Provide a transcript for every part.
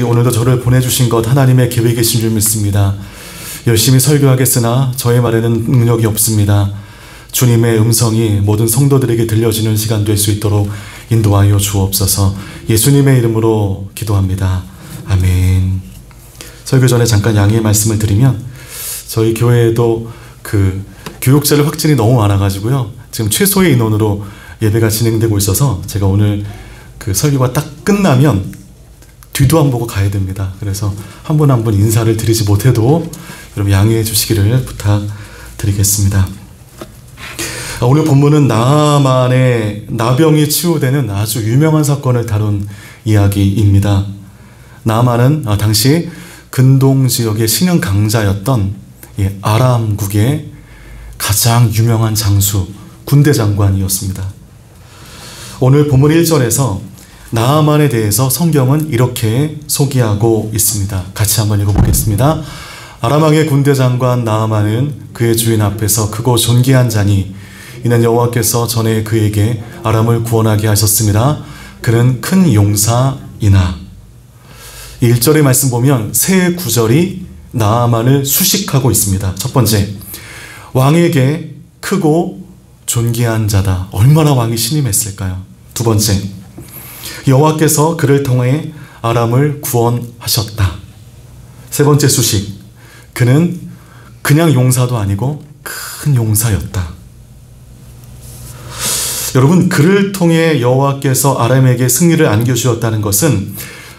오늘도 저를 보내주신 것 하나님의 계획이신 줄 믿습니다. 열심히 설교하겠으나 저의 말에는 능력이 없습니다. 주님의 음성이 모든 성도들에게 들려지는 시간 될 수 있도록 인도하여 주옵소서. 예수님의 이름으로 기도합니다. 아멘. 설교 전에 잠깐 양해의 말씀을 드리면, 저희 교회에도 교육자를 확진이 너무 많아가지고요, 지금 최소의 인원으로 예배가 진행되고 있어서 제가 오늘 설교가 딱 끝나면 뒤도 안 보고 가야 됩니다. 그래서 한 분 한 분 인사를 드리지 못해도 여러분 양해해 주시기를 부탁드리겠습니다. 오늘 본문은 나아만의 나병이 치유되는 아주 유명한 사건을 다룬 이야기입니다. 나아만은 당시 근동 지역의 신흥 강자였던 아람국의 가장 유명한 장수, 군대 장관이었습니다. 오늘 본문 1절에서 나아만에 대해서 성경은 이렇게 소개하고 있습니다. 같이 한번 읽어보겠습니다. 아람 왕의 군대 장관 나아만은 그의 주인 앞에서 크고 존귀한 자니 이는 여호와께서 전에 그에게 아람을 구원하게 하셨습니다. 그는 큰 용사이나. 1절의 말씀 보면 세 구절이 나아만을 수식하고 있습니다. 첫 번째, 왕에게 크고 존귀한 자다. 얼마나 왕이 신임했을까요? 두 번째, 여호와께서 그를 통해 아람을 구원하셨다. 세 번째 수식, 그는 그냥 용사도 아니고 큰 용사였다. 여러분, 그를 통해 여호와께서 아람에게 승리를 안겨주었다는 것은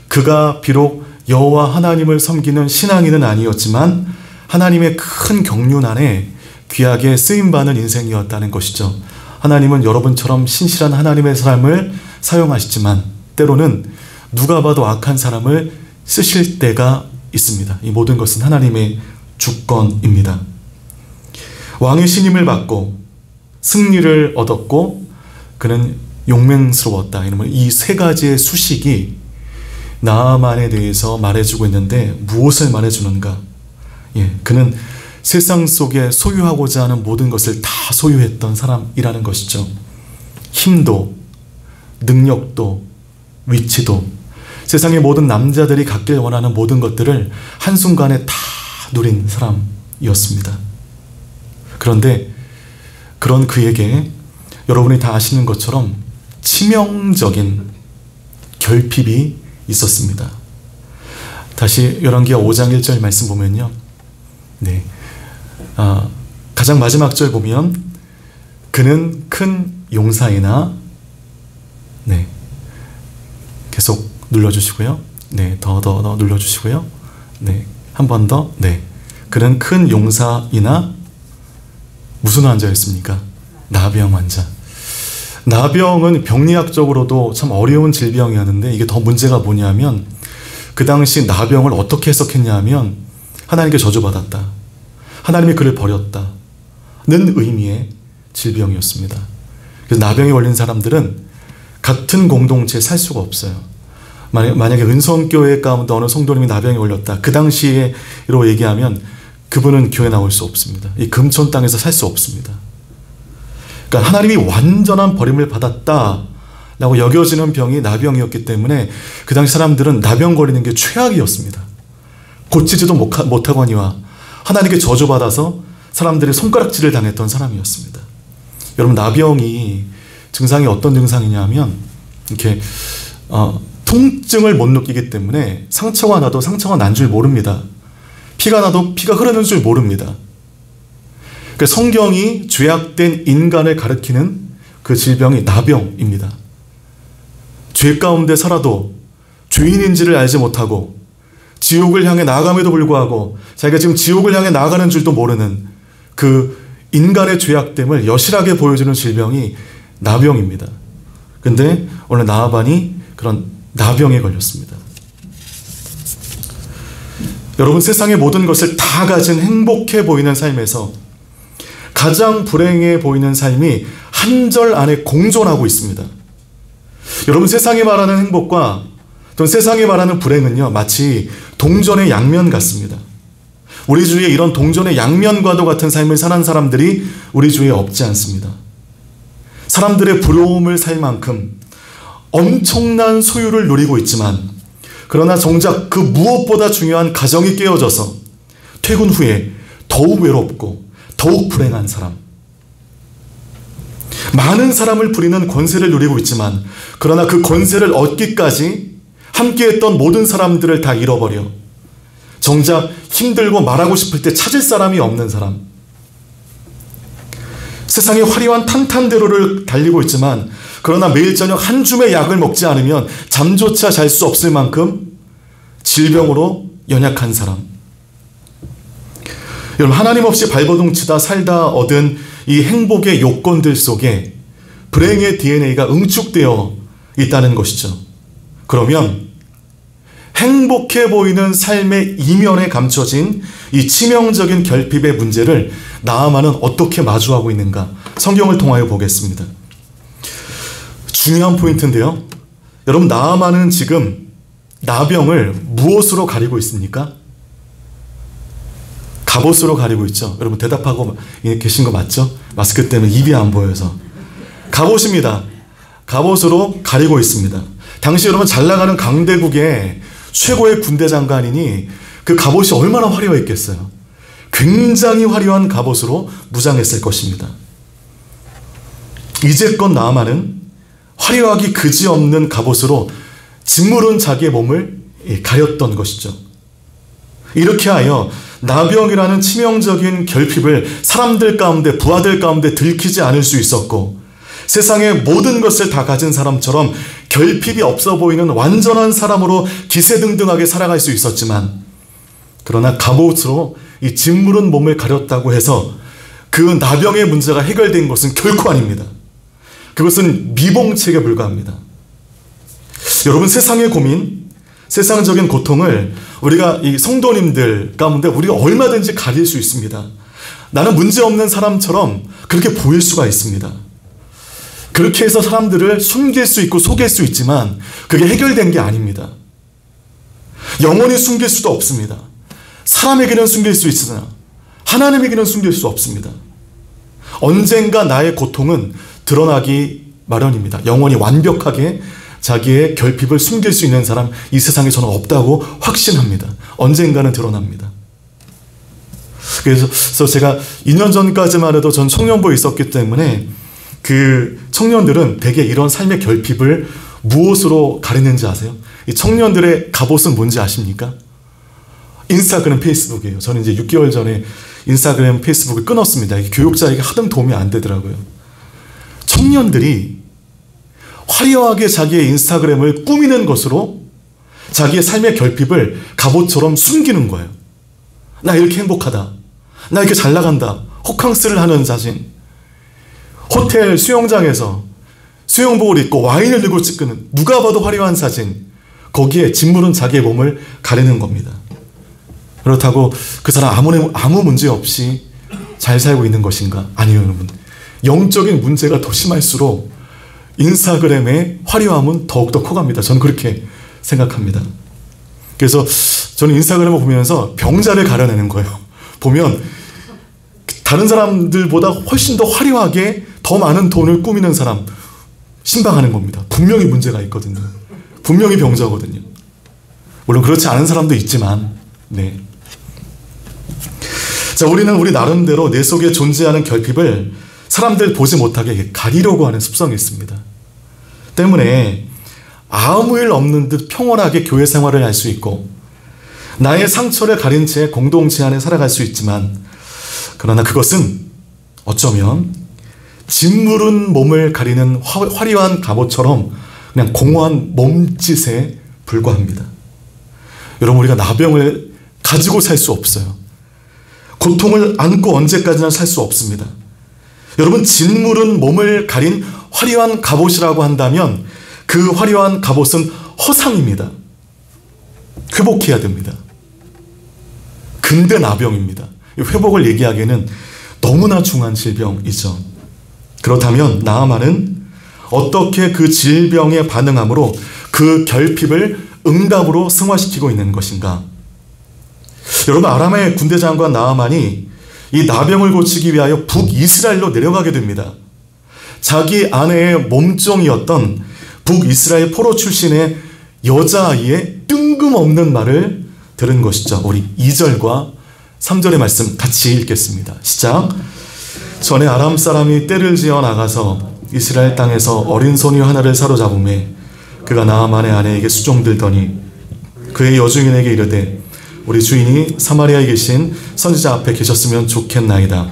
그가 비록 여호와 하나님을 섬기는 신앙인은 아니었지만 하나님의 큰 경륜 안에 귀하게 쓰임받는 인생이었다는 것이죠. 하나님은 여러분처럼 신실한 하나님의 사람을 사용하시지만 때로는 누가 봐도 악한 사람을 쓰실 때가 있습니다. 이 모든 것은 하나님의 주권입니다. 왕의 신임을 받고 승리를 얻었고 그는 용맹스러웠다. 이러면 이 세 가지의 수식이 나아만에 대해서 말해주고 있는데 무엇을 말해주는가? 그는 세상 속에 소유하고자 하는 모든 것을 다 소유했던 사람이라는 것이죠. 힘도, 능력도, 위치도, 세상의 모든 남자들이 갖길 원하는 모든 것들을 한순간에 다 누린 사람이었습니다. 그런데 그런 그에게 여러분이 다 아시는 것처럼 치명적인 결핍이 있었습니다. 다시 열왕기하 5장 1절 말씀 보면요, 가장 마지막 절 보면 그는 큰 용사이나, 계속 눌러주시고요, 더 눌러주시고요, 한 번 더, 그는 큰 용사이나 무슨 환자였습니까? 나병 환자. 나병은 병리학적으로도 참 어려운 질병이었는데 이게 더 문제가 뭐냐면 그 당시 나병을 어떻게 해석했냐 하면 하나님께 저주받았다, 하나님이 그를 버렸다는 의미의 질병이었습니다. 그래서 나병에 걸린 사람들은 같은 공동체에 살 수가 없어요. 만약에 은성교회 가운데 어느 성도님이 나병에 걸렸다, 그 당시에로 얘기하면 그분은 교회 나올 수 없습니다. 이 금촌 땅에서 살 수 없습니다. 그러니까 하나님이 완전한 버림을 받았다라고 여겨지는 병이 나병이었기 때문에 그 당시 사람들은 나병 걸리는 게 최악이었습니다. 고치지도 못하거니와 하나님께 저주받아서 사람들이 손가락질을 당했던 사람이었습니다. 여러분, 나병이 증상이 어떤 증상이냐면 이렇게 통증을 못 느끼기 때문에 상처가 나도 상처가 난 줄 모릅니다. 피가 나도 피가 흐르는 줄 모릅니다. 그러니까 성경이 죄악된 인간을 가리키는 그 질병이 나병입니다. 죄 가운데 살아도 죄인인지를 알지 못하고 지옥을 향해 나아감에도 불구하고 자기가 지금 지옥을 향해 나아가는 줄도 모르는 그 인간의 죄악됨을 여실하게 보여주는 질병이 나병입니다. 근데 오늘 나아반이 그런 나병에 걸렸습니다. 여러분, 세상의 모든 것을 다 가진 행복해 보이는 삶에서 가장 불행해 보이는 삶이 한 절 안에 공존하고 있습니다. 여러분, 세상이 말하는 행복과 또는 세상이 말하는 불행은요, 마치 동전의 양면 같습니다. 우리 주위에 이런 동전의 양면과도 같은 삶을 사는 사람들이 우리 주위에 없지 않습니다. 사람들의 부러움을 살 만큼 엄청난 소유를 누리고 있지만 그러나 정작 그 무엇보다 중요한 가정이 깨어져서 퇴근 후에 더욱 외롭고 더욱 불행한 사람. 많은 사람을 부리는 권세를 누리고 있지만 그러나 그 권세를 얻기까지 함께했던 모든 사람들을 다 잃어버려 정작 힘들고 말하고 싶을 때 찾을 사람이 없는 사람. 세상의 화려한 탄탄대로를 달리고 있지만 그러나 매일 저녁 한 줌의 약을 먹지 않으면 잠조차 잘 수 없을 만큼 질병으로 연약한 사람. 여러분, 하나님 없이 발버둥치다 살다 얻은 이 행복의 요건들 속에 불행의 DNA가 응축되어 있다는 것이죠. 그러면 행복해 보이는 삶의 이면에 감춰진 이 치명적인 결핍의 문제를 나아만은 어떻게 마주하고 있는가? 성경을 통하여 보겠습니다. 중요한 포인트인데요. 여러분, 나아만은 지금 나병을 무엇으로 가리고 있습니까? 갑옷으로 가리고 있죠. 여러분, 대답하고 계신 거 맞죠? 마스크 때문에 입이 안 보여서. 갑옷입니다. 갑옷으로 가리고 있습니다. 당시 여러분, 잘 나가는 강대국의 최고의 군대 장관이니 그 갑옷이 얼마나 화려했겠어요. 굉장히 화려한 갑옷으로 무장했을 것입니다. 이제껏 나아만은 화려하기 그지없는 갑옷으로 짓무른 자기의 몸을 가렸던 것이죠. 이렇게 하여 나병이라는 치명적인 결핍을 사람들 가운데, 부하들 가운데 들키지 않을 수 있었고, 세상의 모든 것을 다 가진 사람처럼 결핍이 없어 보이는 완전한 사람으로 기세등등하게 살아갈 수 있었지만, 그러나 갑옷으로 이 짓무른 몸을 가렸다고 해서 그 나병의 문제가 해결된 것은 결코 아닙니다. 그것은 미봉책에 불과합니다. 여러분, 세상의 고민, 세상적인 고통을 우리가 이 성도님들 가운데 우리가 얼마든지 가릴 수 있습니다. 나는 문제없는 사람처럼 그렇게 보일 수가 있습니다. 그렇게 해서 사람들을 숨길 수 있고 속일 수 있지만 그게 해결된 게 아닙니다. 영원히 숨길 수도 없습니다. 사람에게는 숨길 수 있으나 하나님에게는 숨길 수 없습니다. 언젠가 나의 고통은 드러나기 마련입니다. 영원히 완벽하게 자기의 결핍을 숨길 수 있는 사람 이 세상에 저는 없다고 확신합니다. 언젠가는 드러납니다. 그래서 제가 2년 전까지만 해도 전 청년부에 있었기 때문에 그 청년들은 대개 이런 삶의 결핍을 무엇으로 가리는지 아세요? 이 청년들의 갑옷은 뭔지 아십니까? 인스타그램, 페이스북이에요. 저는 이제 6개월 전에 인스타그램, 페이스북을 끊었습니다. 교육자에게 하등 도움이 안 되더라고요. 청년들이 화려하게 자기의 인스타그램을 꾸미는 것으로 자기의 삶의 결핍을 갑옷처럼 숨기는 거예요. 나 이렇게 행복하다. 나 이렇게 잘 나간다. 호캉스를 하는 사진. 호텔 수영장에서 수영복을 입고 와인을 들고 찍는 누가 봐도 화려한 사진. 거기에 짓무른 자기의 몸을 가리는 겁니다. 그렇다고 그 사람 아무 문제 없이 잘 살고 있는 것인가? 아니요, 여러분. 영적인 문제가 더 심할수록 인스타그램의 화려함은 더욱더 커갑니다. 저는 그렇게 생각합니다. 그래서 저는 인스타그램을 보면서 병자를 가려내는 거예요. 보면 다른 사람들보다 훨씬 더 화려하게 더 많은 돈을 꾸미는 사람 신방하는 겁니다. 분명히 문제가 있거든요. 분명히 병자거든요. 물론 그렇지 않은 사람도 있지만, 네. 자, 우리는 우리 나름대로 내 속에 존재하는 결핍을 사람들 보지 못하게 가리려고 하는 습성이 있습니다. 때문에 아무 일 없는 듯 평온하게 교회 생활을 할 수 있고 나의 상처를 가린 채 공동체 안에 살아갈 수 있지만, 그러나 그것은 어쩌면 짓무른 몸을 가리는 화려한 갑옷처럼 그냥 공허한 몸짓에 불과합니다. 여러분, 우리가 나병을 가지고 살 수 없어요. 고통을 안고 언제까지나 살 수 없습니다. 여러분, 짓무른 몸을 가린 화려한 갑옷이라고 한다면 그 화려한 갑옷은 허상입니다. 회복해야 됩니다. 근대 나병입니다. 회복을 얘기하기에는 너무나 중한 질병이죠. 그렇다면 나아만은 어떻게 그 질병에 반응함으로 그 결핍을 응답으로 승화시키고 있는 것인가? 여러분, 아람의 군대 장관 나아만이 이 나병을 고치기 위하여 북이스라엘로 내려가게 됩니다. 자기 아내의 몸종이었던 북이스라엘 포로 출신의 여자아이의 뜬금없는 말을 들은 것이죠. 우리 2절과 3절의 말씀 같이 읽겠습니다. 시작. 전에 아람 사람이 떼를 지어 나가서 이스라엘 땅에서 어린 소녀 하나를 사로잡음에 그가 나아만의 아내에게 수종들더니 그의 여주인에게 이르되 우리 주인이 사마리아에 계신 선지자 앞에 계셨으면 좋겠나이다.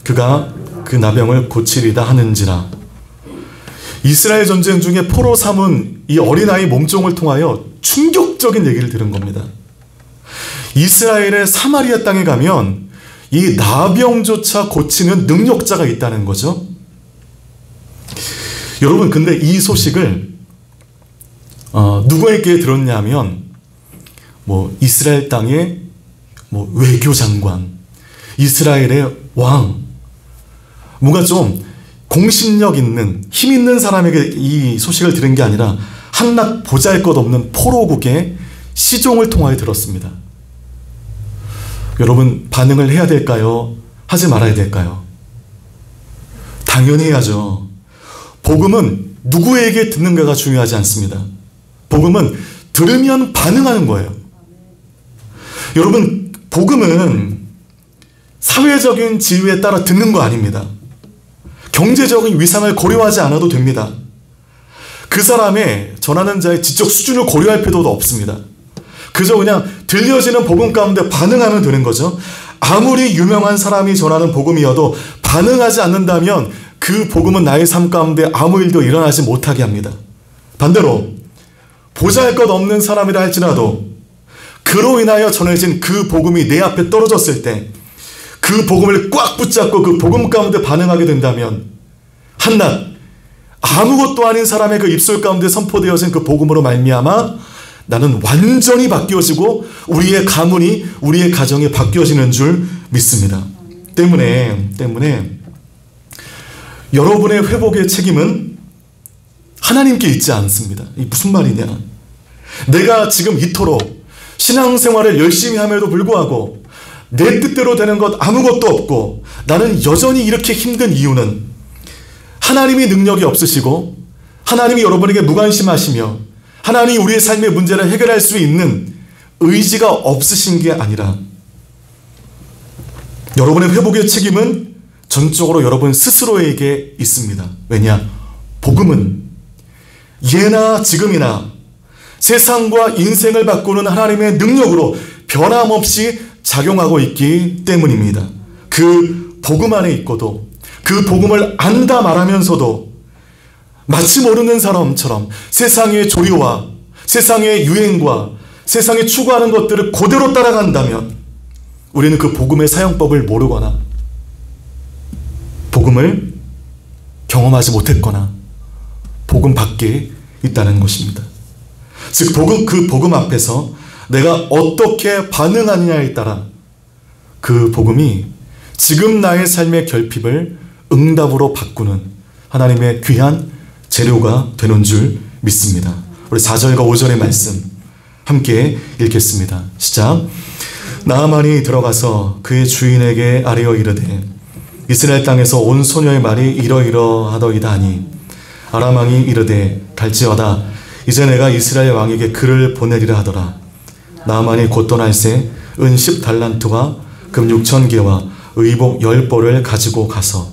그가 그 나병을 고치리다 하는지라. 이스라엘 전쟁 중에 포로 삼은 이 어린아이 몸종을 통하여 충격적인 얘기를 들은 겁니다. 이스라엘의 사마리아 땅에 가면 이 나병조차 고치는 능력자가 있다는 거죠. 여러분, 근데 이 소식을 누구에게 들었냐면 이스라엘 땅의 외교장관, 이스라엘의 왕, 뭔가 좀 공신력 있는 힘 있는 사람에게 이 소식을 들은 게 아니라 한낱 보잘것없는 포로국의 시종을 통하여 들었습니다. 여러분, 반응을 해야 될까요? 하지 말아야 될까요? 당연히 해야죠. 복음은 누구에게 듣는가가 중요하지 않습니다. 복음은 들으면 반응하는 거예요. 여러분, 복음은 사회적인 지위에 따라 듣는 거 아닙니다. 경제적인 위상을 고려하지 않아도 됩니다. 그 사람의 전하는 자의 지적 수준을 고려할 필요도 없습니다. 그저 그냥 들려지는 복음 가운데 반응하면 되는 거죠. 아무리 유명한 사람이 전하는 복음이어도 반응하지 않는다면 그 복음은 나의 삶 가운데 아무 일도 일어나지 못하게 합니다. 반대로 보잘것없는 사람이라 할지라도 그로 인하여 전해진 그 복음이 내 앞에 떨어졌을 때 그 복음을 꽉 붙잡고 그 복음 가운데 반응하게 된다면 한낱 아무것도 아닌 사람의 그 입술 가운데 선포되어진 그 복음으로 말미암아 나는 완전히 바뀌어지고 우리의 가문이, 우리의 가정이 바뀌어지는 줄 믿습니다. 때문에 여러분의 회복의 책임은 하나님께 있지 않습니다. 이게 무슨 말이냐? 내가 지금 이토록 신앙생활을 열심히 함에도 불구하고 내 뜻대로 되는 것 아무것도 없고 나는 여전히 이렇게 힘든 이유는 하나님이 능력이 없으시고 하나님이 여러분에게 무관심하시며 하나님이 우리의 삶의 문제를 해결할 수 있는 의지가 없으신 게 아니라 여러분의 회복의 책임은 전적으로 여러분 스스로에게 있습니다. 왜냐? 복음은 예나 지금이나 세상과 인생을 바꾸는 하나님의 능력으로 변함없이 작용하고 있기 때문입니다. 그 복음 안에 있고도 그 복음을 안다 말하면서도 마치 모르는 사람처럼 세상의 조류와 세상의 유행과 세상이 추구하는 것들을 그대로 따라간다면 우리는 그 복음의 사용법을 모르거나 복음을 경험하지 못했거나 복음 밖에 있다는 것입니다. 즉 그 복음 앞에서 내가 어떻게 반응하느냐에 따라 그 복음이 지금 나의 삶의 결핍을 응답으로 바꾸는 하나님의 귀한 재료가 되는 줄 믿습니다. 우리 4절과 5절의 말씀 함께 읽겠습니다. 시작. 나아만이 들어가서 그의 주인에게 아뢰어 이르되 이스라엘 땅에서 온 소녀의 말이 이러이러하더이다 하니 아람 왕이 이르되 갈지어다 이제 내가 이스라엘 왕에게 글을 보내리라 하더라. 나아만이 곧 떠날새 은 10달란트와 금 6,000개와 의복 10벌을 가지고 가서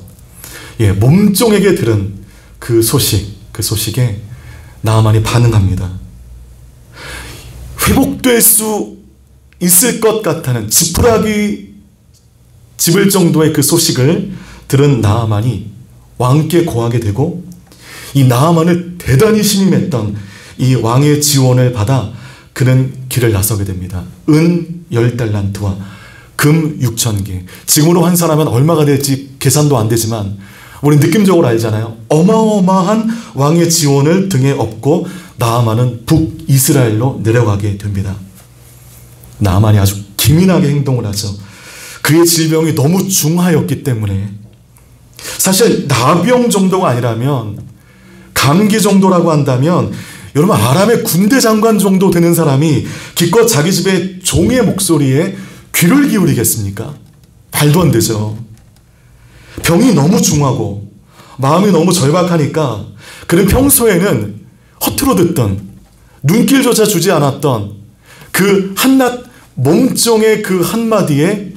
몸종에게 들은 그 소식에 나아만이 반응합니다. 회복될 수 있을 것 같다는 지푸라기 집을 정도의 그 소식을 들은 나아만이 왕께 고하게 되고 이 나아만을 대단히 신임했던 이 왕의 지원을 받아 그는 길을 나서게 됩니다. 은 10달란트와 금 6,000개. 지금으로 환산하면 얼마가 될지 계산도 안 되지만 우리 느낌적으로 알잖아요. 어마어마한 왕의 지원을 등에 업고 나아만은 북이스라엘로 내려가게 됩니다. 나아만이 아주 기민하게 행동을 하죠. 그의 질병이 너무 중하였기 때문에 사실 나병 정도가 아니라면 감기 정도라고 한다면 여러분 아람의 군대 장관 정도 되는 사람이 기껏 자기 집의 종의 목소리에 귀를 기울이겠습니까? 말도 안 되죠. 병이 너무 중하고 마음이 너무 절박하니까 그는 평소에는 허투루 듣던 눈길조차 주지 않았던 그 한낱 몸종의 그 한마디에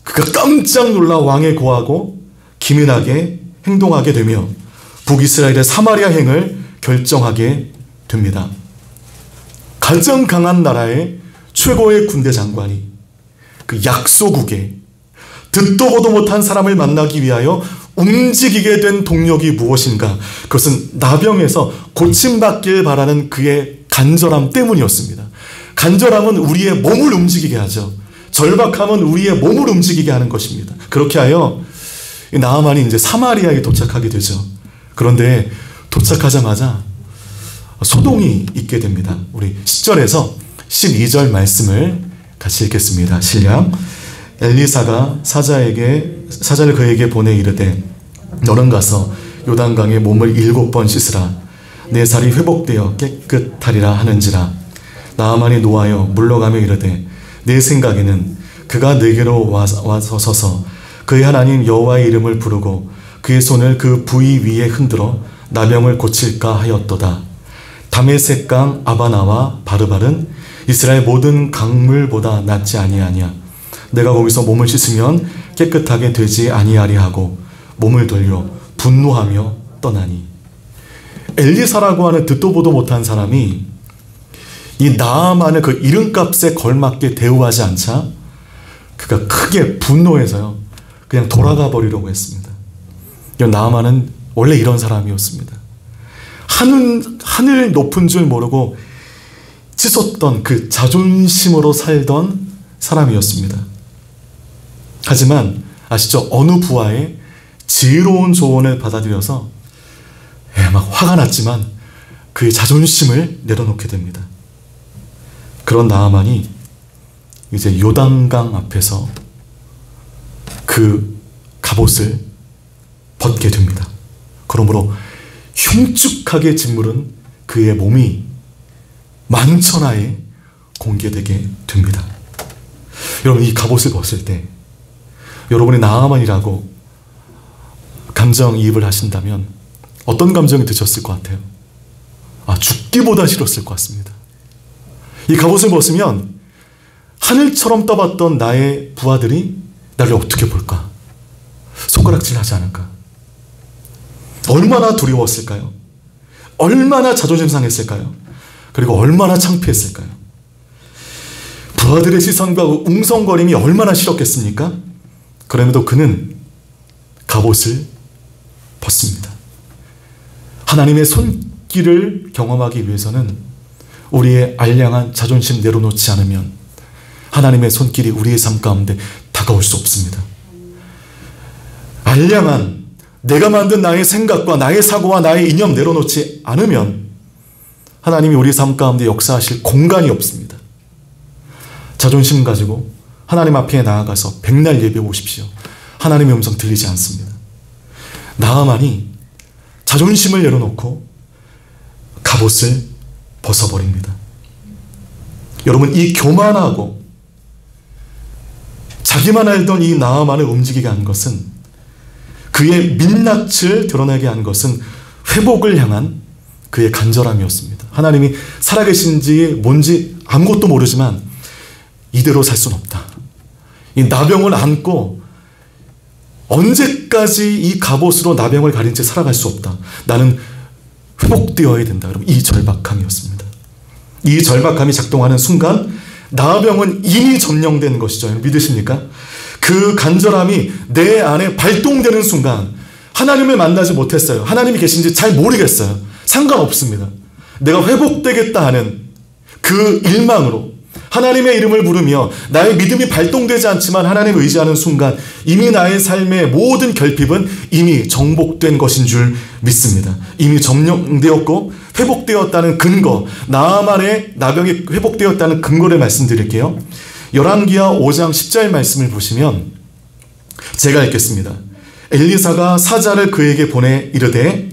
그가 깜짝 놀라 왕에 고하고 기민하게 행동하게 되며 북이스라엘의 사마리아 행을 결정하게 됩니다. 가장 강한 나라의 최고의 군대 장관이 그 약소국에 듣도 보도 못한 사람을 만나기 위하여 움직이게 된 동력이 무엇인가? 그것은 나병에서 고침받길 바라는 그의 간절함 때문이었습니다. 간절함은 우리의 몸을 움직이게 하죠. 절박함은 우리의 몸을 움직이게 하는 것입니다. 그렇게 하여 나아만이 이제 사마리아에 도착하게 되죠. 그런데 도착하자마자 소동이 있게 됩니다. 우리 10절에서 12절 말씀을 같이 읽겠습니다. 시작. 엘리사가 사자를 그에게 보내 이르되 너는 가서 요단강에 몸을 7번 씻으라. 내 살이 회복되어 깨끗하리라 하는지라. 나아만이 노하여 물러가며 이르되 내 생각에는 그가 내게로 와서 서서 그의 하나님 여호와의 이름을 부르고 그의 손을 그 부위 위에 흔들어 나병을 고칠까 하였도다. 다메섹강 아바나와 바르발은 이스라엘 모든 강물보다 낫지 아니하냐. 내가 거기서 몸을 씻으면 깨끗하게 되지 아니하리 하고 몸을 돌려 분노하며 떠나니. 엘리사라고 하는 듣도 보도 못한 사람이 이 나아만을 그 이름값에 걸맞게 대우하지 않자 그가 크게 분노해서요 그냥 돌아가 버리려고 했습니다. 나아만은 원래 이런 사람이었습니다. 하늘 높은 줄 모르고 치솟던 그 자존심으로 살던 사람이었습니다. 하지만 아시죠? 어느 부하의 지혜로운 조언을 받아들여서 막 화가 났지만 그의 자존심을 내려놓게 됩니다. 그런 나아만이 이제 요단강 앞에서 그 갑옷을 벗게 됩니다. 그러므로 흉측하게 짓무른 그의 몸이 만천하에 공개되게 됩니다. 여러분, 이 갑옷을 벗을 때 여러분이 나아만이라고 감정이입을 하신다면 어떤 감정이 드셨을 것 같아요? 죽기보다 싫었을 것 같습니다. 이 갑옷을 벗으면 하늘처럼 떠봤던 나의 부하들이 나를 어떻게 볼까? 손가락질 하지 않을까? 얼마나 두려웠을까요? 얼마나 자존심 상했을까요? 그리고 얼마나 창피했을까요? 부하들의 시선과 웅성거림이 얼마나 싫었겠습니까? 그럼에도 그는 갑옷을 벗습니다. 하나님의 손길을 경험하기 위해서는 우리의 알량한 자존심 내려놓지 않으면 하나님의 손길이 우리의 삶 가운데 다가올 수 없습니다. 알량한 내가 만든 나의 생각과 나의 사고와 나의 이념 내려놓지 않으면 하나님이 우리 삶 가운데 역사하실 공간이 없습니다. 자존심 가지고 하나님 앞에 나아가서 백날 예배 오십시오. 하나님의 음성 들리지 않습니다. 나아만이 자존심을 내려놓고 갑옷을 벗어버립니다. 여러분, 이 교만하고 자기만 알던 이 나아만을 움직이게 한 것은, 그의 민낯을 드러내게 한 것은 회복을 향한 그의 간절함이었습니다. 하나님이 살아계신지 뭔지 아무것도 모르지만 이대로 살 수는 없다. 이 나병을 안고 언제까지 이 갑옷으로 나병을 가린 채 살아갈 수 없다. 나는 회복되어야 된다. 여러분, 이 절박함이었습니다. 이 절박함이 작동하는 순간 나병은 이미 점령된 것이죠. 믿으십니까? 그 간절함이 내 안에 발동되는 순간 하나님을 만나지 못했어요. 하나님이 계신지 잘 모르겠어요. 상관없습니다. 내가 회복되겠다 하는 그 일망으로 하나님의 이름을 부르며 나의 믿음이 발동되지 않지만 하나님을 의지하는 순간 이미 나의 삶의 모든 결핍은 이미 정복된 것인 줄 믿습니다. 이미 점령되었고 회복되었다는 근거, 나아만의 나병이 회복되었다는 근거를 말씀드릴게요. 열왕기하 5장 10절 말씀을 보시면 제가 읽겠습니다. 엘리사가 사자를 그에게 보내 이르되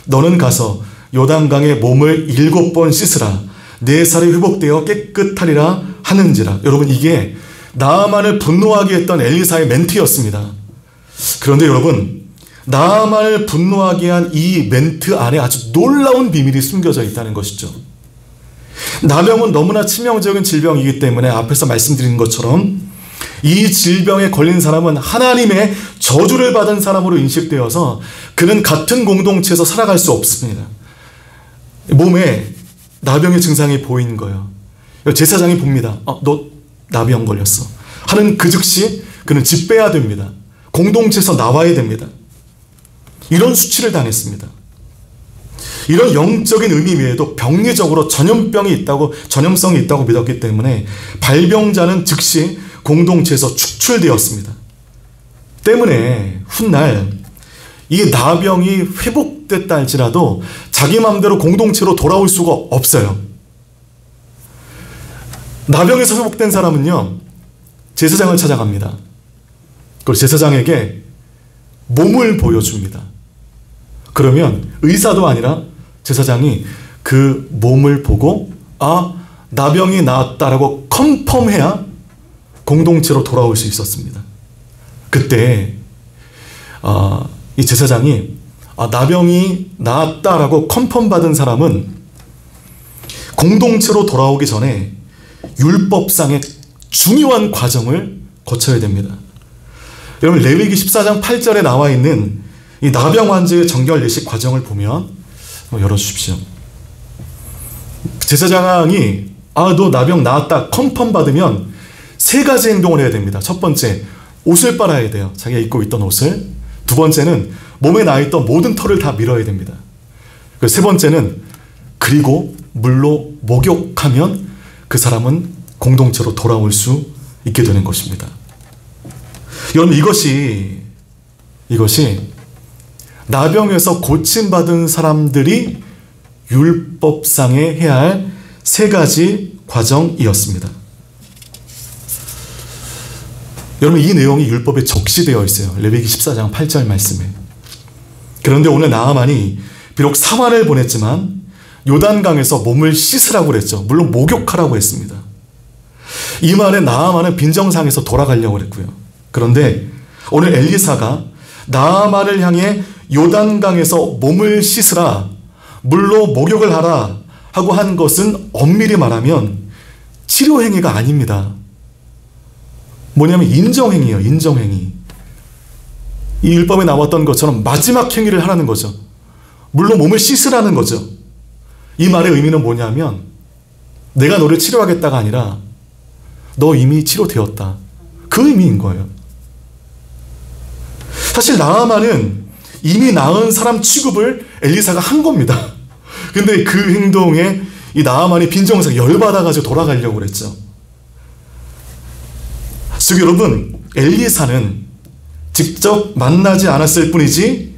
너는 가서 요단강에 몸을 7번 씻으라. 내 살이 회복되어 깨끗하리라 하는지라. 여러분, 이게 나아만을 분노하게 했던 엘리사의 멘트였습니다. 그런데 여러분, 나아만을 분노하게 한 이 멘트 안에 아주 놀라운 비밀이 숨겨져 있다는 것이죠. 나병은 너무나 치명적인 질병이기 때문에 앞에서 말씀드린 것처럼 이 질병에 걸린 사람은 하나님의 저주를 받은 사람으로 인식되어서 그는 같은 공동체에서 살아갈 수 없습니다. 몸에 나병의 증상이 보이는 거예요. 제사장이 봅니다. 너 나병 걸렸어 하는 그 즉시 그는 집 빼야 됩니다. 공동체에서 나와야 됩니다. 이런 수치를 당했습니다. 이런 영적인 의미 외에도 병리적으로 전염성이 있다고 믿었기 때문에 발병자는 즉시 공동체에서 축출되었습니다. 때문에 훗날 이 나병이 회복됐다 할지라도 자기 마음대로 공동체로 돌아올 수가 없어요. 나병에서 회복된 사람은요, 제사장을 찾아갑니다. 그리고 제사장에게 몸을 보여줍니다. 그러면 의사도 아니라 제사장이 그 몸을 보고 나병이 나았다라고 컨펌해야 공동체로 돌아올 수 있었습니다. 그때 이 제사장이 나병이 나았다라고 컨펌 받은 사람은 공동체로 돌아오기 전에 율법상의 중요한 과정을 거쳐야 됩니다. 여러분, 레위기 14장 8절에 나와 있는 이 나병 환자의 정결 예식 과정을 보면 열어주십시오. 제사장이 너 나병 나았다 컨펌 받으면 세 가지 행동을 해야 됩니다. 첫 번째, 옷을 빨아야 돼요. 자기가 입고 있던 옷을. 두 번째는 몸에 나 있던 모든 털을 다 밀어야 됩니다. 세 번째는 그리고 물로 목욕하면 그 사람은 공동체로 돌아올 수 있게 되는 것입니다. 여러분, 이것이 나병에서 고침받은 사람들이 율법상에 해야 할 세 가지 과정이었습니다. 여러분, 이 내용이 율법에 적시되어 있어요. 레위기 14장 8절 말씀에. 그런데 오늘 나아만이 비록 사환을 보냈지만 요단강에서 몸을 씻으라고 그랬죠. 물론 목욕하라고 했습니다. 이 말에 나아만은 빈정상에서 돌아가려고 그랬고요. 그런데 오늘 엘리사가 나아만을 향해 요단강에서 몸을 씻으라, 물로 목욕을 하라 하고 한 것은 엄밀히 말하면 치료행위가 아닙니다. 뭐냐면 인정행위예요. 인정행위. 이 율법에 나왔던 것처럼 마지막 행위를 하라는 거죠. 물로 몸을 씻으라는 거죠. 이 말의 의미는 뭐냐면 내가 너를 치료하겠다가 아니라 너 이미 치료되었다. 그 의미인 거예요. 사실 나아만은 이미 나은 사람 취급을 엘리사가 한 겁니다. 근데 그 행동에 이 나아만이 빈정상 열받아가지고 돌아가려고 그랬죠. 즉 여러분, 엘리사는 직접 만나지 않았을 뿐이지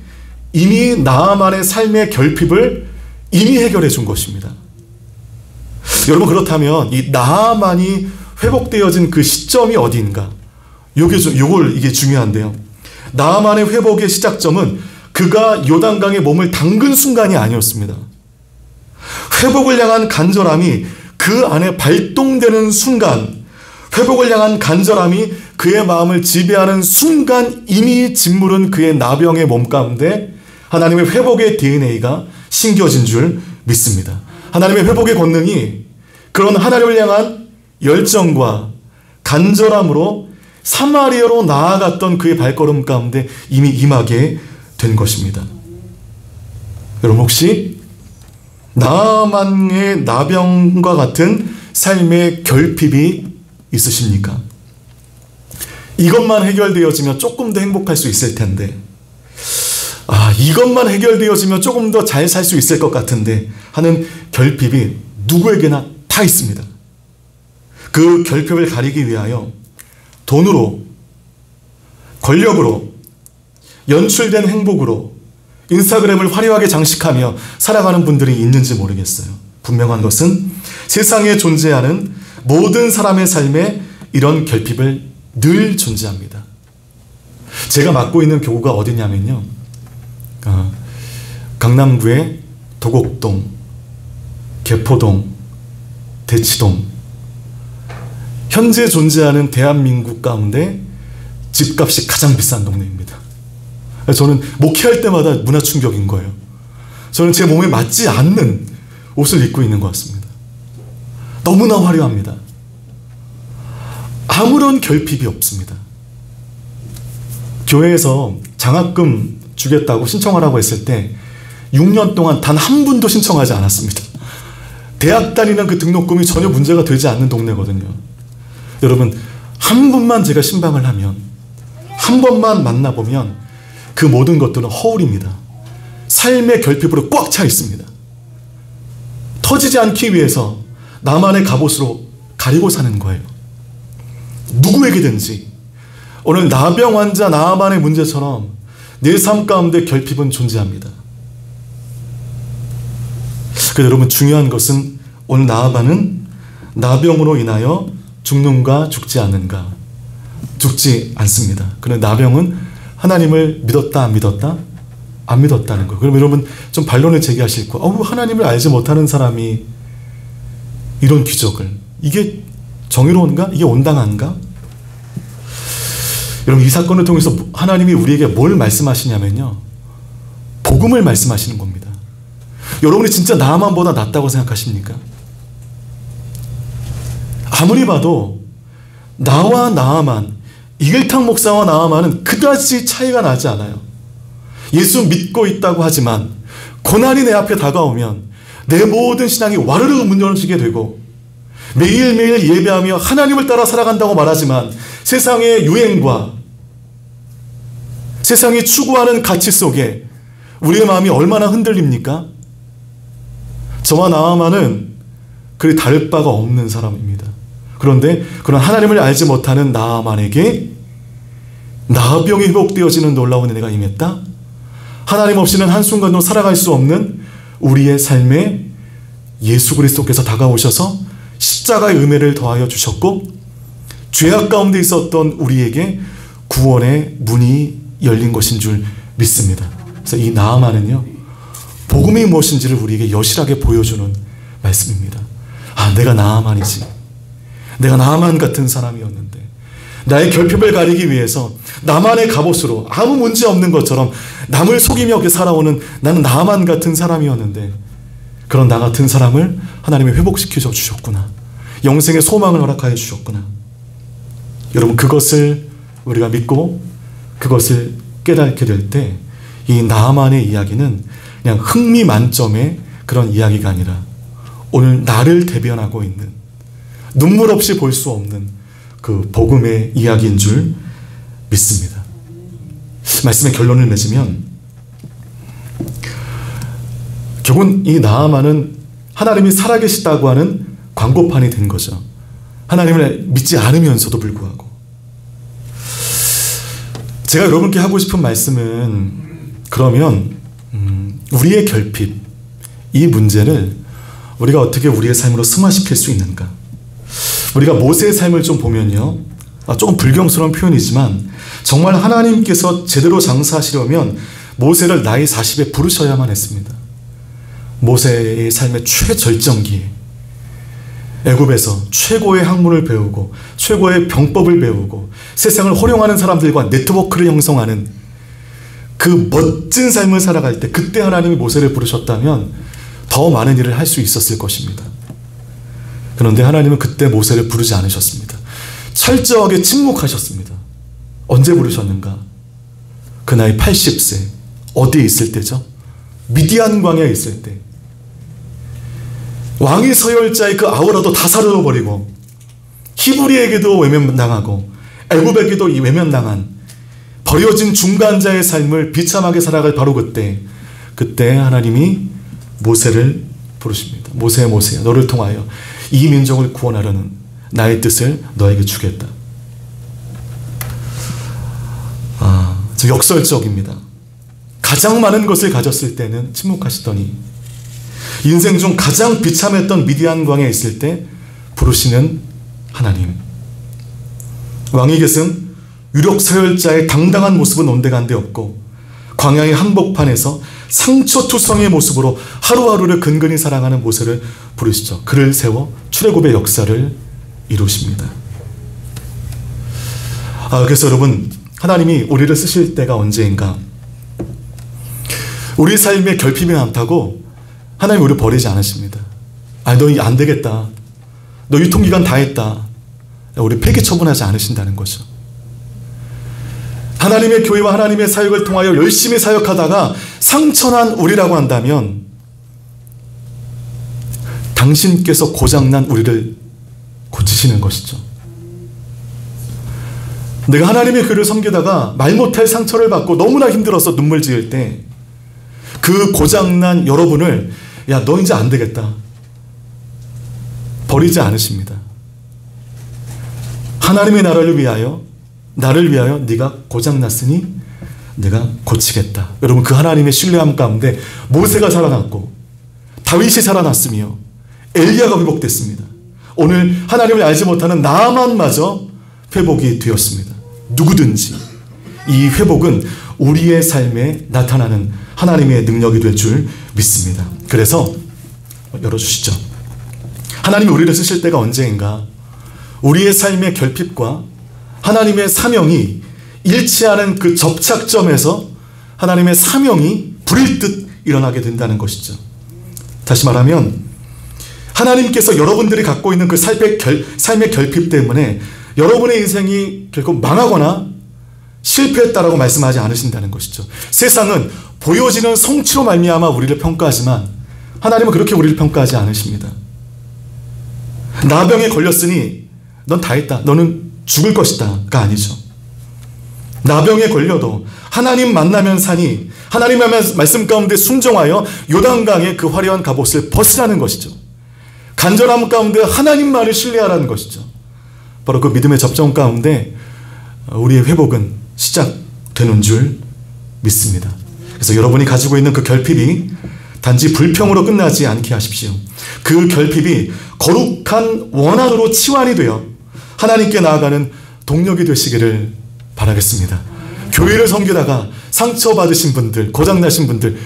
이미 나아만의 삶의 결핍을 이미 해결해 준 것입니다. 여러분, 그렇다면 이 나아만이 회복되어진 그 시점이 어디인가? 이게 중요한데요. 나아만의 회복의 시작점은 그가 요단강에 몸을 담근 순간이 아니었습니다. 회복을 향한 간절함이 그 안에 발동되는 순간, 회복을 향한 간절함이 그의 마음을 지배하는 순간 이미 짓무른 그의 나병의 몸 가운데 하나님의 회복의 DNA가 심겨진 줄 믿습니다. 하나님의 회복의 권능이 그런 하나님을 향한 열정과 간절함으로 사마리아로 나아갔던 그의 발걸음 가운데 이미 임하게 된 것입니다. 여러분, 혹시 나아만의 나병과 같은 삶의 결핍이 있으십니까? 이것만 해결되어지면 조금 더 행복할 수 있을 텐데, 이것만 해결되어지면 조금 더 잘 살 수 있을 것 같은데 하는 결핍이 누구에게나 다 있습니다. 그 결핍을 가리기 위하여 돈으로, 권력으로, 연출된 행복으로 인스타그램을 화려하게 장식하며 살아가는 분들이 있는지 모르겠어요. 분명한 것은 세상에 존재하는 모든 사람의 삶에 이런 결핍을 늘 존재합니다. 제가 맡고 있는 교구가 어디냐면요, 강남구의 도곡동, 개포동, 대치동, 현재 존재하는 대한민국 가운데 집값이 가장 비싼 동네입니다. 저는 목회할 때마다 문화 충격인 거예요. 저는 제 몸에 맞지 않는 옷을 입고 있는 것 같습니다. 너무나 화려합니다. 아무런 결핍이 없습니다. 교회에서 장학금 주겠다고 신청하라고 했을 때 6년 동안 단 한 분도 신청하지 않았습니다. 대학 다니는 그 등록금이 전혀 문제가 되지 않는 동네거든요. 여러분, 한 분만 제가 신방을 하면, 한 번만 만나보면 그 모든 것들은 허울입니다. 삶의 결핍으로 꽉 차 있습니다. 터지지 않기 위해서 나만의 갑옷으로 가리고 사는 거예요. 누구에게든지 오늘 나병 환자 나만의 문제처럼 내 삶 가운데 결핍은 존재합니다. 그래서 여러분, 중요한 것은 오늘 나아만은 나병으로 인하여 죽는가 죽지 않는가? 죽지 않습니다. 그런데 나병은 하나님을 믿었다 안 믿었다? 안 믿었다는 거예요. 그럼 여러분 좀 반론을 제기하실 거예요. 하나님을 알지 못하는 사람이 이런 기적을, 이게 정의로운가? 이게 온당한가? 여러분, 이 사건을 통해서 하나님이 우리에게 뭘 말씀하시냐면요, 복음을 말씀하시는 겁니다. 여러분이 진짜 나아만보다 낫다고 생각하십니까? 아무리 봐도 나와 나아만, 이글탕 목사와 나아만은 그다지 차이가 나지 않아요. 예수 믿고 있다고 하지만 고난이 내 앞에 다가오면 내 모든 신앙이 와르르 무너지게 되고, 매일매일 예배하며 하나님을 따라 살아간다고 말하지만 세상의 유행과 세상이 추구하는 가치 속에 우리의 마음이 얼마나 흔들립니까? 저와 나아만은 그리 다를 바가 없는 사람입니다. 그런데 그런 하나님을 알지 못하는 나아만에게 나병이 회복되어지는 놀라운 은혜가 임했다? 하나님 없이는 한순간도 살아갈 수 없는 우리의 삶에 예수 그리스도께서 다가오셔서 십자가의 은혜를 더하여 주셨고, 죄악 가운데 있었던 우리에게 구원의 문이 열린 것인 줄 믿습니다. 그래서 이 나아만은요, 복음이 무엇인지를 우리에게 여실하게 보여주는 말씀입니다. 내가 나아만이지. 내가 나아만 같은 사람이었는데, 나의 결핍을 가리기 위해서 나만의 갑옷으로 아무 문제 없는 것처럼 남을 속이며 이렇게 살아오는 나는 나아만 같은 사람이었는데, 그런 나 같은 사람을 하나님이 회복시켜 주셨구나. 영생의 소망을 허락하여 주셨구나. 여러분, 그것을 우리가 믿고 그것을 깨닫게 될 때 이 나아만의 이야기는 그냥 흥미 만점의 그런 이야기가 아니라 오늘 나를 대변하고 있는, 눈물 없이 볼 수 없는 그 복음의 이야기인 줄 믿습니다. 말씀의 결론을 맺으면 결국은 이 나아만은 하나님이 살아계시다고 하는 광고판이 된 거죠. 하나님을 믿지 않으면서도 불구하고. 제가 여러분께 하고 싶은 말씀은, 그러면 우리의 결핍, 이 문제를 우리가 어떻게 우리의 삶으로 승화시킬 수 있는가? 우리가 모세의 삶을 좀 보면요, 조금 불경스러운 표현이지만 정말 하나님께서 제대로 장사하시려면 모세를 나이 40에 부르셔야만 했습니다. 모세의 삶의 최절정기에 애굽에서 최고의 학문을 배우고 최고의 병법을 배우고 세상을 호령하는 사람들과 네트워크를 형성하는 그 멋진 삶을 살아갈 때, 그때 하나님이 모세를 부르셨다면 더 많은 일을 할 수 있었을 것입니다. 그런데 하나님은 그때 모세를 부르지 않으셨습니다. 철저하게 침묵하셨습니다. 언제 부르셨는가? 그 나이 80세, 어디에 있을 때죠? 미디안 광야에 있을 때. 왕의 서열자의 그 아우라도 다 사르러버리고, 히브리에게도 외면당하고 애굽에게도 외면당한 버려진 중간자의 삶을 비참하게 살아갈 바로 그때 하나님이 모세를 부르십니다. 모세야, 모세야, 너를 통하여 이 민족을 구원하려는 나의 뜻을 너에게 주겠다. 역설적입니다. 가장 많은 것을 가졌을 때는 침묵하시더니 인생 중 가장 비참했던 미디안 광야에 있을 때 부르시는 하나님. 왕이 계승 유력 서열자의 당당한 모습은 온데간데 없고, 광야의 한복판에서 상처투성의 모습으로 하루하루를 근근히 살아가는 모세를 부르시죠. 그를 세워 출애굽의 역사를 이루십니다. 그래서 여러분, 하나님이 우리를 쓰실 때가 언제인가? 우리 삶에 결핍이 많다고 하나님이 우리를 버리지 않으십니다. 너 안 되겠다. 너 유통기간 다 했다. 우리 폐기 처분하지 않으신다는 거죠. 하나님의 교회와 하나님의 사역을 통하여 열심히 사역하다가 상처난 우리라고 한다면 당신께서 고장난 우리를 고치시는 것이죠. 내가 하나님의 교회를 섬기다가 말 못할 상처를 받고 너무나 힘들어서 눈물 지을 때 그 고장난 여러분을 야, 너 이제 안 되겠다. 버리지 않으십니다. 하나님의 나라를 위하여, 나를 위하여 네가 고장났으니 내가 고치겠다. 여러분, 그 하나님의 신뢰함 가운데 모세가 살아났고 다윗이 살아났으며 엘리야가 회복됐습니다. 오늘 하나님을 알지 못하는 나만마저 회복이 되었습니다. 누구든지 이 회복은 우리의 삶에 나타나는 하나님의 능력이 될 줄 믿습니다. 그래서 열어주시죠. 하나님이 우리를 쓰실 때가 언제인가? 우리의 삶의 결핍과 하나님의 사명이 일치하는 그 접착점에서 하나님의 사명이 불일 듯 일어나게 된다는 것이죠. 다시 말하면 하나님께서 여러분들이 갖고 있는 그 삶의 결핍 때문에 여러분의 인생이 결국 망하거나 실패했다라고 말씀하지 않으신다는 것이죠. 세상은 보여지는 성취로 말미암아 우리를 평가하지만 하나님은 그렇게 우리를 평가하지 않으십니다. 나병에 걸렸으니 넌 다 했다. 너는 죽을 것이다가 아니죠. 나병에 걸려도 하나님 만나면 사니 하나님의 말씀 가운데 순종하여 요단강의 그 화려한 갑옷을 벗으라는 것이죠. 간절함 가운데 하나님만을 신뢰하라는 것이죠. 바로 그 믿음의 접점 가운데 우리의 회복은 시작되는 줄 믿습니다. 그래서 여러분이 가지고 있는 그 결핍이 단지 불평으로 끝나지 않게 하십시오. 그 결핍이 거룩한 원한으로 치환이 되어 하나님께 나아가는 동력이 되시기를 바라겠습니다. 교회를 섬기다가 상처받으신 분들, 고장나신 분들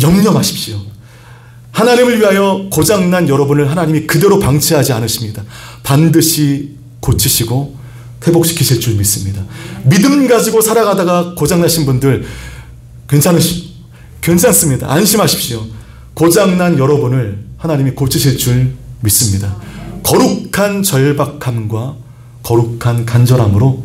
염려 마십시오. 하나님을 위하여 고장난 여러분을 하나님이 그대로 방치하지 않으십니다. 반드시 고치시고 회복시키실 줄 믿습니다. 믿음 가지고 살아가다가 고장나신 분들 괜찮습니다. 안심하십시오. 고장난 여러분을 하나님이 고치실 줄 믿습니다. 거룩한 절박함과 거룩한 간절함으로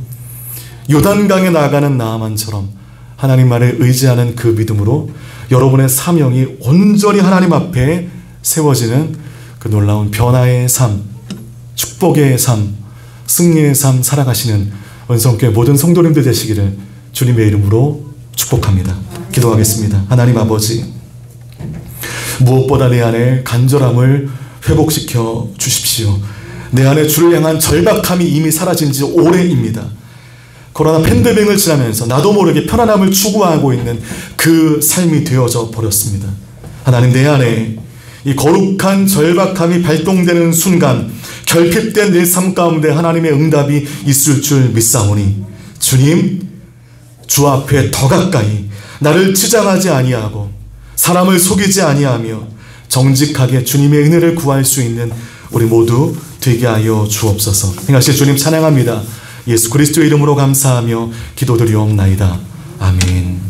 요단강에 나아가는 나아만처럼 하나님만을 의지하는 그 믿음으로 여러분의 사명이 온전히 하나님 앞에 세워지는 그 놀라운 변화의 삶, 축복의 삶, 승리의 삶 살아가시는 원성교회 모든 성도님들 되시기를 주님의 이름으로 축복합니다. 기도하겠습니다. 하나님 아버지, 무엇보다 내 안에 간절함을 회복시켜 주십시오. 내 안에 주를 향한 절박함이 이미 사라진 지 오래입니다. 코로나 팬데믹을 지나면서 나도 모르게 편안함을 추구하고 있는 그 삶이 되어져 버렸습니다. 하나님, 내 안에 이 거룩한 절박함이 발동되는 순간 결핍된 내 삶 가운데 하나님의 응답이 있을 줄 믿사오니 주님, 주 앞에 더 가까이 나를 치장하지 아니하고 사람을 속이지 아니하며 정직하게 주님의 은혜를 구할 수 있는 우리 모두 되게 하여 주옵소서. 행하실 주님 찬양합니다. 예수 그리스도의 이름으로 감사하며 기도드리옵나이다. 아멘.